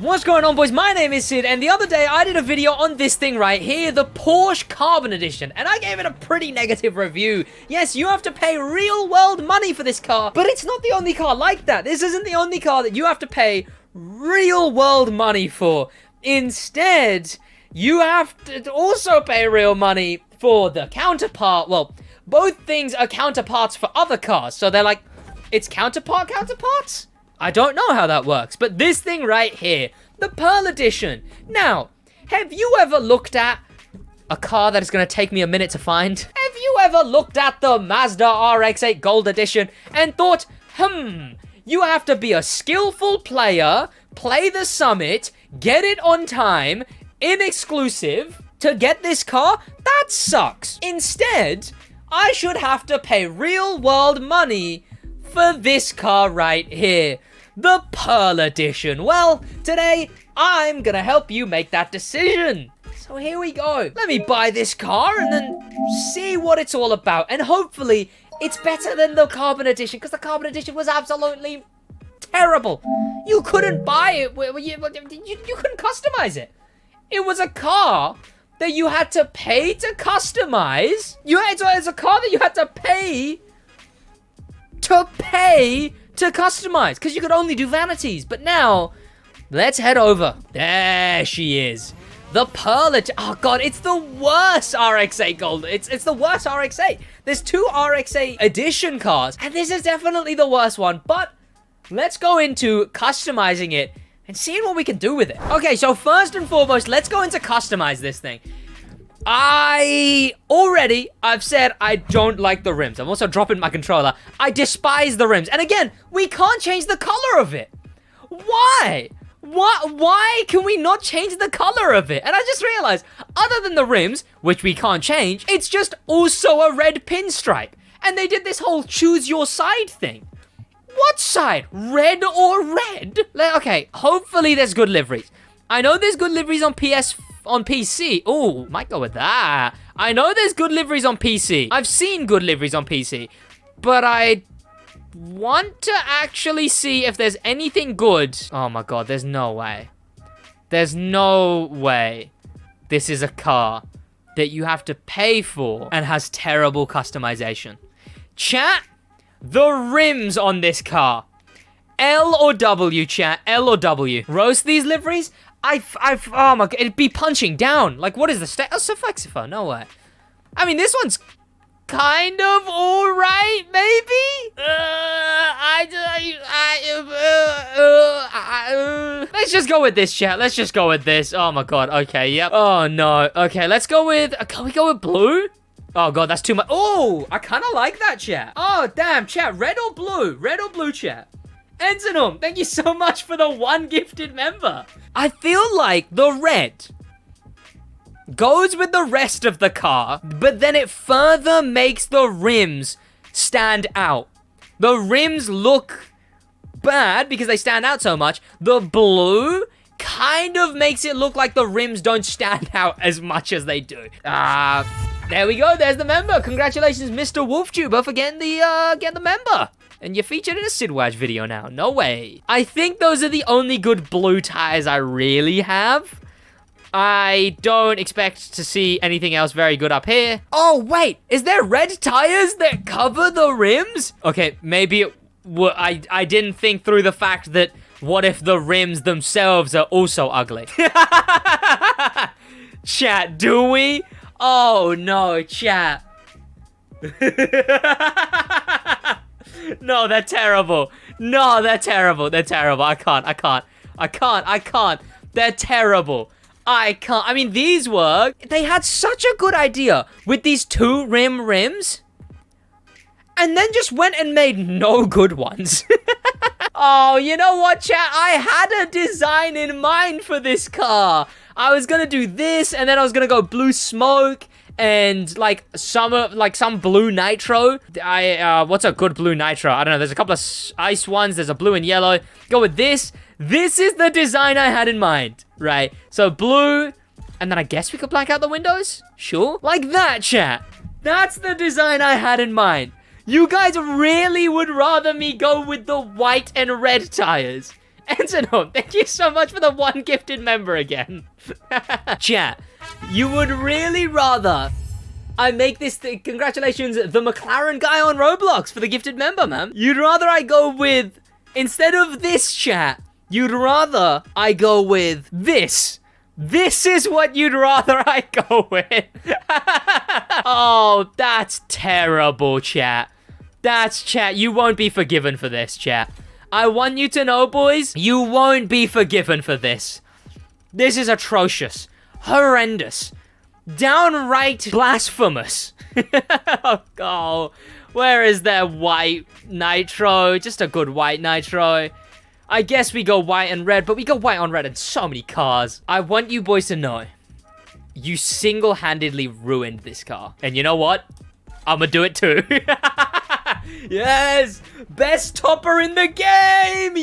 What's going on, boys? My name is Sid, and the other day I did a video on this thing right here, the Porsche Carbon Edition, and I gave it a pretty negative review. Yes, you have to pay real-world money for this car, but it's not the only car like that. This isn't the only car that you have to pay real-world money for. Instead, you have to also pay real money for the counterpart. Well, both things are counterparts for other cars, so they're like, it's counterparts? I don't know how that works, but this thing right here, the Pearl Edition. Now, have you ever looked at a car that is going to take me a minute to find? Have you ever looked at the Mazda RX-8 Gold Edition and thought, you have to be a skillful player, play the summit, get it on time, inexclusive, to get this car? That sucks. Instead, I should have to pay real-world money for this car right here, the Pearl Edition. Well, today, I'm gonna help you make that decision. So here we go. Let me buy this car and then see what it's all about. And hopefully, it's better than the Carbon Edition, because the Carbon Edition was absolutely terrible. You couldn't buy it, you couldn't customize it. It was a car that you had to pay to customize. It's a car that you had to pay to customize, because you could only do vanities. But now, let's head over. There she is. The Pearl Edition. Oh god, it's the worst RX-8 Gold. It's the worst RX-8. There's two RX-8 Edition cars, and this is definitely the worst one. But let's go into customizing it and seeing what we can do with it. Okay, so first and foremost, let's go into customize this thing. I've said I don't like the rims. I'm also dropping my controller. I despise the rims. And again, we can't change the color of it. Why? Why can we not change the color of it? And I just realized, other than the rims, which we can't change, it's just also a red pinstripe. And they did this whole choose your side thing. What side? Red or red? Okay, hopefully there's good liveries. I know there's good liveries on PC. Oh, might go with that. I know there's good liveries on PC. I've seen good liveries on PC. But I want to actually see if there's anything good. Oh my god, there's no way. There's no way this is a car that you have to pay for and has terrible customization. Chat, the rims on this car. L or W, chat. L or W. Roast these liveries? Oh my god, it'd be punching down. Like, what is the state? Oh, Sophixifer, no way. I mean, this one's kind of alright, maybe? Let's just go with this, chat. Let's just go with this. Oh my god, okay, yep. Oh no, okay, let's go with, can we go with blue? Oh god, that's too much. Oh, I kind of like that, chat. Oh, damn, chat, red or blue? Red or blue, chat? Enzenum, thank you so much for the one gifted member. I feel like the red goes with the rest of the car, but then it further makes the rims stand out. The rims look bad because they stand out so much. The blue kind of makes it look like the rims don't stand out as much as they do. There we go. There's the member. Congratulations, Mr. WolfTuber, for getting the member. And you're featured in a SidWaj video now. No way. I think those are the only good blue tires I really have. I don't expect to see anything else very good up here. Oh, wait. Is there red tires that cover the rims? Okay, maybe I didn't think through the fact that what if the rims themselves are also ugly? Chat, do we? Oh, no, chat. No, they're terrible. No, they're terrible. They're terrible. I can't. They're terrible. I can't. I mean, these were... They had such a good idea with these two rims. And then just went and made no good ones. Oh, you know what, chat? I had a design in mind for this car. I was gonna do this, and then I was gonna go blue smoke, and like some blue nitro. What's a good blue nitro? I don't know. There's a couple of ice ones. There's a blue and yellow. Go with this. This is the design I had in mind, right? So blue, and then I guess we could black out the windows. Sure, like that, chat. That's the design I had in mind. You guys really would rather me go with the white and red tires Antonov, thank you so much for the 1 gifted member again. Chat, you would really rather I make this thing. Congratulations, the McLaren guy on Roblox for the gifted member, man. You'd rather I go with, instead of this, chat, you'd rather I go with this. This is what you'd rather I go with. Oh, that's terrible, chat. That's chat. You won't be forgiven for this, chat. I want you to know, boys, you won't be forgiven for this. This is atrocious. Horrendous. Downright blasphemous. Oh, where is their white nitro? Just a good white nitro. I guess we go white and red, but we go white on red in so many cars. I want you boys to know, you single-handedly ruined this car. And you know what? I'm gonna do it too. Yes! Best topper in the game!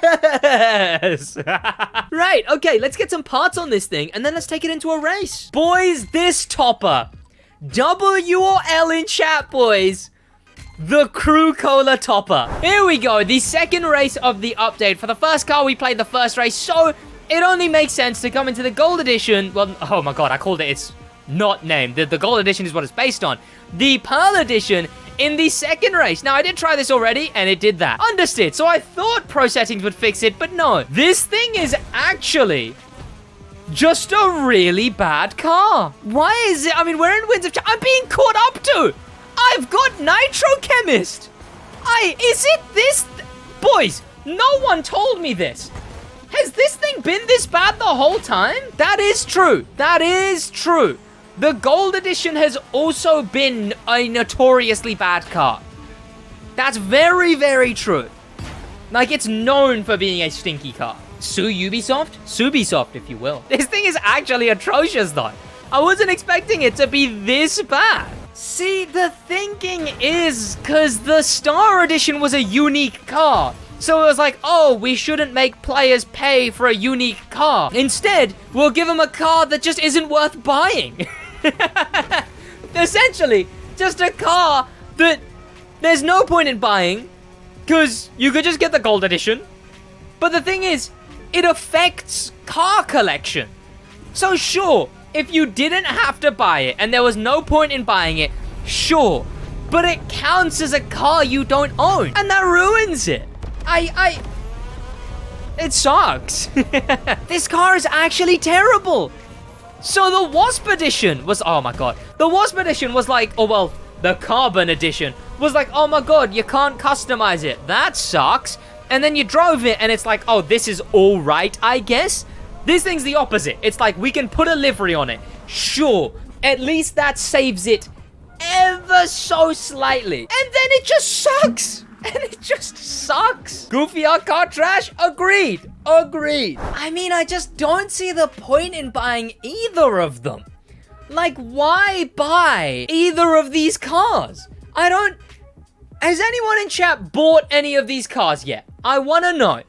Yes! Right, okay, let's get some parts on this thing, and then let's take it into a race. Boys, this topper. W or L in chat, boys. The Crew Cola topper. Here we go, the second race of the update. For the first car, we played the first race, so it only makes sense to come into the Gold Edition. Well, oh my god, I called it. It's not named. The Gold Edition is what it's based on. The Pearl Edition in the second race. Now, I did try this already, and it did that. Understood. So I thought Pro Settings would fix it, but no. This thing is actually just a really bad car. Why is it? I mean, we're in Winds of Change. I'm being caught up to. I've got Nitro Chemist. Is it this? Boys, no one told me this. Has this thing been this bad the whole time? That is true. That is true. The Gold Edition has also been a notoriously bad car. That's very, very true. Like, it's known for being a stinky car. Sue Ubisoft? Subisoft, if you will. This thing is actually atrocious, though. I wasn't expecting it to be this bad. See, the thinking is, because the Star Edition was a unique car. So it was like, oh, we shouldn't make players pay for a unique car. Instead, we'll give them a car that just isn't worth buying. Essentially, just a car that there's no point in buying, because you could just get the Gold Edition. But the thing is, it affects car collection. So sure, if you didn't have to buy it and there was no point in buying it, sure. But it counts as a car you don't own, and that ruins it. It sucks. This car is actually terrible. So the Wasp Edition was, oh my god. The Wasp Edition was like, oh well, the Carbon Edition was like, oh my god, you can't customize it. That sucks. And then you drove it and it's like, oh, this is all right, I guess. This thing's the opposite. It's like, we can put a livery on it. Sure, at least that saves it ever so slightly. And then it just sucks. And it just sucks. Goofy art car trash? Agreed. Agreed. I mean, I just don't see the point in buying either of them. Like, why buy either of these cars? Has anyone in chat bought any of these cars yet? I want to know.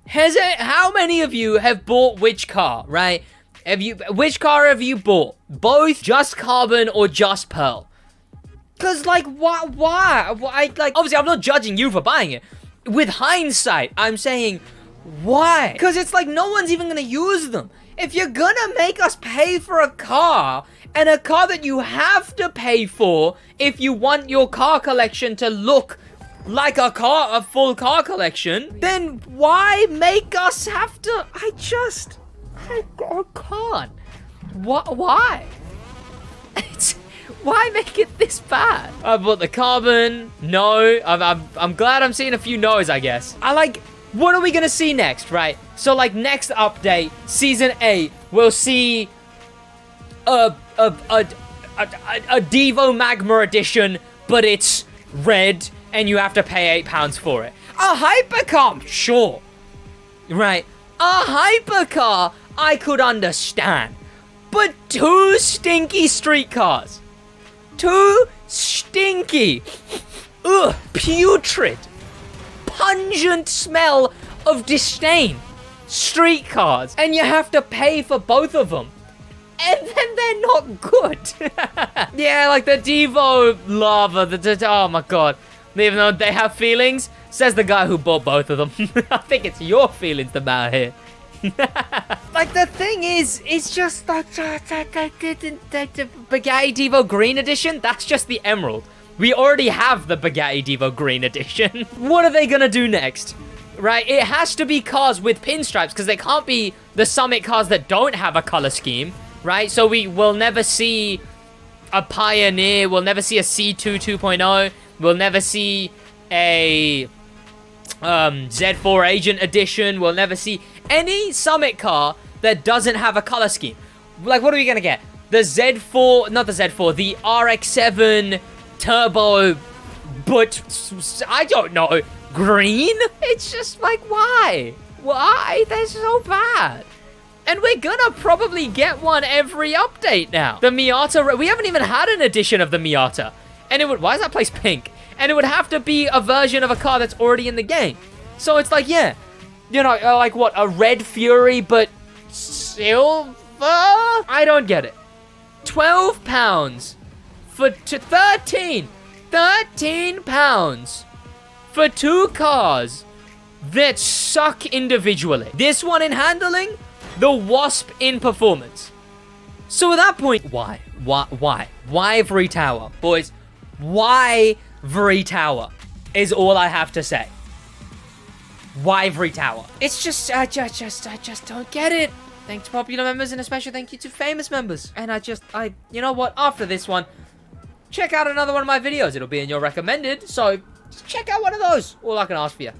How many of you have bought which car, right? Which car have you bought? Both, just Carbon, or just Pearl? Because, like, why? Like, obviously, I'm not judging you for buying it. With hindsight, I'm saying, why? Because it's like, no one's even going to use them. If you're going to make us pay for a car, and a car that you have to pay for if you want your car collection to look like a full car collection, then why make us have to? I can't. Why? Why make it this bad? I bought the Carbon. No. I'm glad I'm seeing a few no's, I guess. What are we gonna see next, right? So, like, next update, Season 8, we'll see a Devo Magma Edition, but it's red, and you have to pay £8 for it. A hypercar, sure. Right. A hypercar, I could understand. But 2 stinky street cars. 2 stinky, putrid, pungent smell of disdain street cars, and you have to pay for both of them, and then they're not good. Yeah, like the Devo Lava, oh my god. Even though they have feelings, says the guy who bought both of them. I think it's your feelings the matter here. Like, the thing is, it's just like the Bugatti Divo Green Edition. That's just the Emerald. We already have the Bugatti Divo Green Edition. What are they gonna do next? Right? It has to be cars with pinstripes, because they can't be the Summit cars that don't have a color scheme, right? So we will never see a Pioneer. We'll never see a C2 2.0. We'll never see a Z4 Agent Edition. We'll never see any Summit car that doesn't have a color scheme. Like, what are we gonna get? The Z4, not the Z4, the RX-7 Turbo, but I don't know, green? It's just like, why? Why? They're so bad. And we're gonna probably get one every update now. The Miata, we haven't even had an edition of the Miata. And it would, why is that place pink? And it would have to be a version of a car that's already in the game. So it's like, yeah, you know, like what, a Red Fury, but silver? I don't get it. £12 for 13 pounds for two cars that suck individually. This one in handling, the Wasp in performance. So at that point, why Ivory Tower, boys? Why Ivory Tower is all I have to say. Why Ivory Tower? It's just, I just don't get it. Thanks to popular members, and a special thank you to famous members. And you know what? After this one, check out another one of my videos. It'll be in your recommended, so check out one of those. All I can ask for you.